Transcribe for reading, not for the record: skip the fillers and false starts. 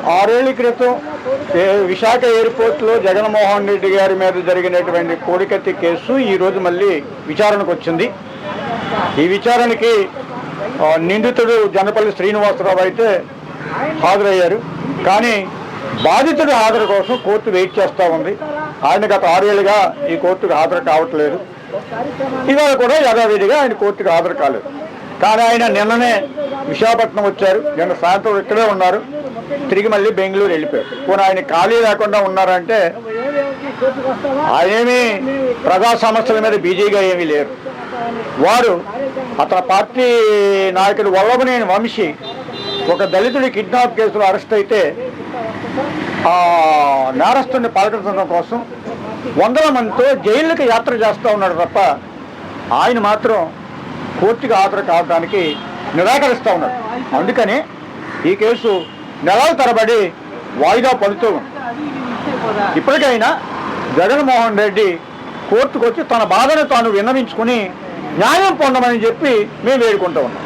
6 ఏళ్ల క్రితం విశాఖ ఎయిర్పోర్ట్లో జగన్మోహన్ రెడ్డి గారి మీద జరిగినటువంటి కోడికత్తి కేసు ఈరోజు మళ్ళీ విచారణకు వచ్చింది. ఈ విచారణకి నిందితుడు జనపల్లి శ్రీనివాసరావు అయితే హాజరయ్యారు. కానీ బాధితుడి హాజరు కోసం కోర్టు వెయిట్ చేస్తూ ఉంది. ఆయన గత 6 ఏళ్ళుగా ఈ కోర్టుకు హాజరు కావట్లేదు. ఇవాళ కూడా యథావిధిగా ఆయన కోర్టుకు హాజరు కాలేదు. కానీ ఆయన నిన్ననే విశాఖపట్నం వచ్చారు. నిన్న సాయంత్రం ఇక్కడే ఉన్నారు. తిరిగి మళ్ళీ బెంగళూరు వెళ్ళిపోయారు. పోనీ ఆయన ఖాళీ లేకుండా ఉన్నారంటే ఆయనేమీ ప్రజా సమస్యల మీద బిజీగా ఏమీ లేరు. వారు అతని పార్టీ నాయకుడు వల్లభనేని వంశీ ఒక దళితుడి కిడ్నాప్ కేసులో అరెస్ట్ అయితే ఆ నేరస్తుడిని పలకరించడం కోసం వందల మందితో జైళ్ళకి యాత్ర చేస్తూ ఉన్నాడు తప్ప ఆయన మాత్రం కోర్టుకు హాజరు కావడానికి నిరాకరిస్తూ ఉన్నాడు. అందుకని ఈ కేసు నెలల తరబడి వాయిదా పడుతూ ఉంది. ఇప్పటికైనా జగన్మోహన్ రెడ్డి కోర్టుకు వచ్చి తన బాధను తాను విన్నవించుకుని న్యాయం పొందమని చెప్పి మేము వేడుకుంటూ ఉన్నాం.